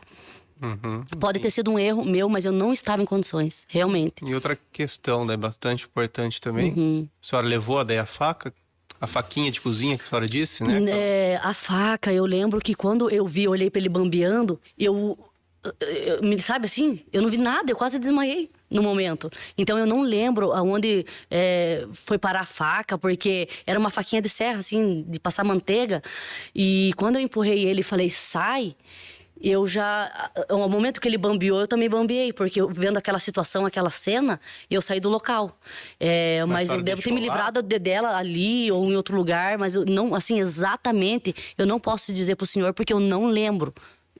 Pode ter sido um erro meu, mas eu não estava em condições, realmente. E outra questão, né, bastante importante também. A senhora levou daí a faca? A faquinha de cozinha que a senhora disse, né? A faca, eu lembro que quando eu olhei para ele bambeando, sabe assim, eu não vi nada, eu quase desmaiei no momento. Então eu não lembro aonde foi parar a faca, porque era uma faquinha de serra, assim, de passar manteiga. E quando eu empurrei ele e falei, sai, ao momento que ele bambeou, eu também bambeei, porque vendo aquela situação, aquela cena, eu saí do local. Mas eu devo ter me livrado dela ali ou em outro lugar, mas eu não, assim, exatamente, eu não posso dizer pro senhor, porque eu não lembro.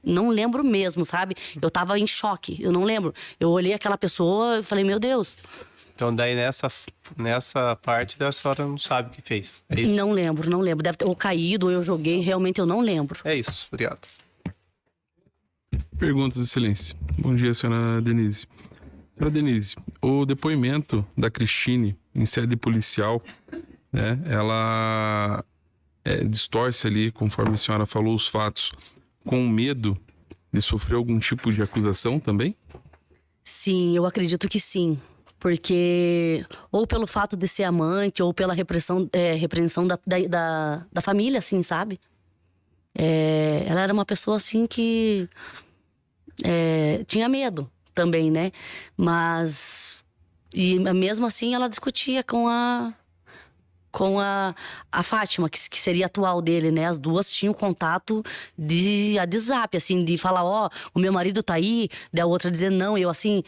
Não lembro mesmo, sabe? Eu tava em choque, eu não lembro. Eu olhei aquela pessoa e falei, meu Deus. Então daí nessa parte a senhora não sabe o que fez. É isso? Não lembro. Deve ter ou caído ou eu joguei, realmente eu não lembro. É isso, obrigado. Perguntas, excelência. Bom dia, senhora Denise. Senhora Denise, o depoimento da Cristine em sede policial, né, ela distorce ali, conforme a senhora falou, os fatos, com medo de sofrer algum tipo de acusação também? Sim, eu acredito que sim. Porque, ou pelo fato de ser amante, ou pela repreensão da família, assim, sabe? Ela era uma pessoa, assim, que tinha medo também, né? Mas, e mesmo assim, ela discutia com a Fátima, que seria a atual dele, né? As duas tinham contato de WhatsApp, assim, de falar, o meu marido tá aí, da outra dizer não, eu assim,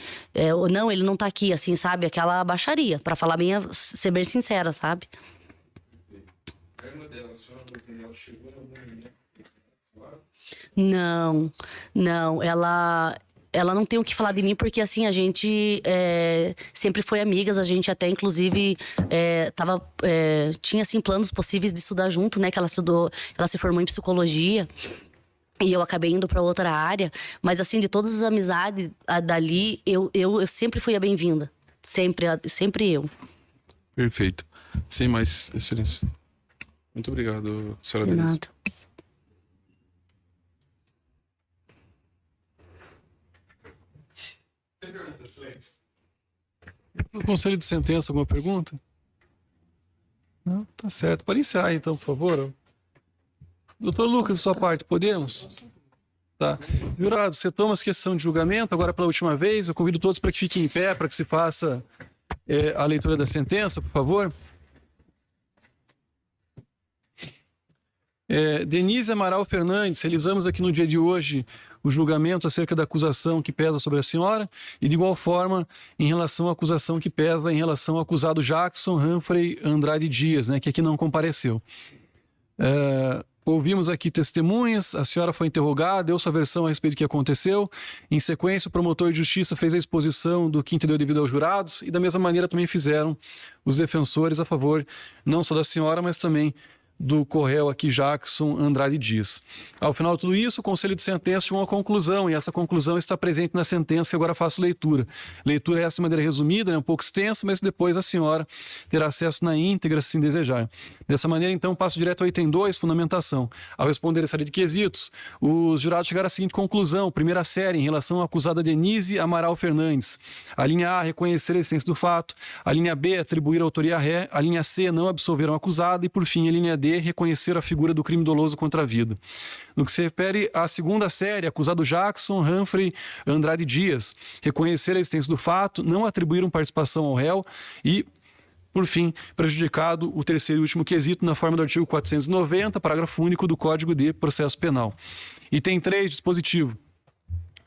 não, ele não tá aqui, assim, sabe? Aquela baixaria, pra falar bem, ser bem sincera, sabe? Não, ela não tem o que falar de mim, porque assim, a gente sempre foi amigas, a gente até inclusive tinha assim planos possíveis de estudar junto, né? Que ela se formou em psicologia e eu acabei indo para outra área, mas assim, de todas as amizades dali, eu sempre fui a bem-vinda, sempre eu. Perfeito. Sem mais, excelência. Muito obrigado, senhora De Denise. nada. No conselho de sentença, alguma pergunta? Não? Tá certo. Pode encerrar então, por favor. Doutor Lucas, sua parte, podemos? Tá. Jurado, você toma a questão de julgamento agora pela última vez. Eu convido todos para que fiquem em pé, para que se faça a leitura da sentença, por favor. Denise Amaral Fernandes, realizamos aqui no dia de hoje o julgamento acerca da acusação que pesa sobre a senhora e, de igual forma, em relação à acusação que pesa em relação ao acusado Jackson Humphrey Andrade Dias, né, que aqui não compareceu. Ouvimos aqui testemunhas, a senhora foi interrogada, deu sua versão a respeito do que aconteceu. Em sequência, o promotor de justiça fez a exposição do que entendeu devido aos jurados e, da mesma maneira, também fizeram os defensores a favor não só da senhora, mas também do corréu aqui Jackson Andrade Dias. Ao final de tudo isso, o Conselho de Sentença chegou a uma conclusão, e essa conclusão está presente na sentença e agora faço leitura. Leitura essa de maneira resumida, né, um pouco extensa, mas depois a senhora terá acesso na íntegra, se desejar. Dessa maneira, então, passo direto ao item 2, fundamentação. Ao responder essa série de quesitos, os jurados chegaram à seguinte conclusão: primeira série, em relação à acusada Denise Amaral Fernandes. A linha A, reconhecer a existência do fato. A linha B, atribuir a autoria à ré. A linha C, não absolver o acusado. E, por fim, a linha D, reconhecer a figura do crime doloso contra a vida. No que se refere à segunda série, acusado Jackson Humphrey Andrade Dias, reconhecer a existência do fato, não atribuir participação ao réu e, por fim, prejudicado o terceiro e último quesito na forma do artigo 490, parágrafo único do Código de Processo Penal. Item 3, dispositivo.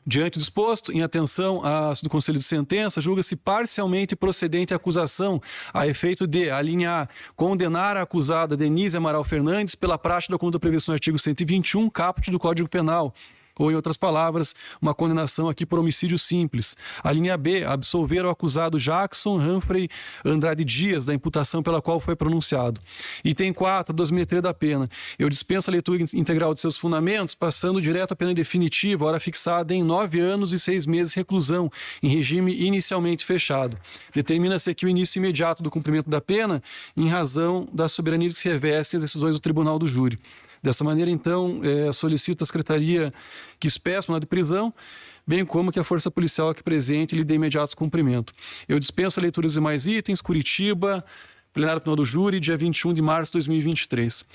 Diante do exposto, em atenção do Conselho de Sentença, julga-se parcialmente procedente a acusação a efeito de, a linha A, condenar a acusada Denise Amaral Fernandes pela prática da conduta prevista no artigo 121, caput do Código Penal. Ou, em outras palavras, uma condenação aqui por homicídio simples. A linha B, absolver o acusado Jackson Humphrey Andrade Dias da imputação pela qual foi pronunciado. Item 4, dosimetria da pena. Eu dispenso a leitura integral de seus fundamentos, passando direto à pena definitiva, hora fixada em 9 anos e 6 meses de reclusão, em regime inicialmente fechado. Determina-se aqui o início imediato do cumprimento da pena, em razão da soberania que se reveste as decisões do Tribunal do Júri. Dessa maneira, então, solicito à Secretaria que expeça mandado de prisão, bem como que a Força Policial aqui presente lhe dê imediato cumprimento. Eu dispenso a leitura dos demais itens. Curitiba, plenário penal do Júri, dia 21 de março de 2023.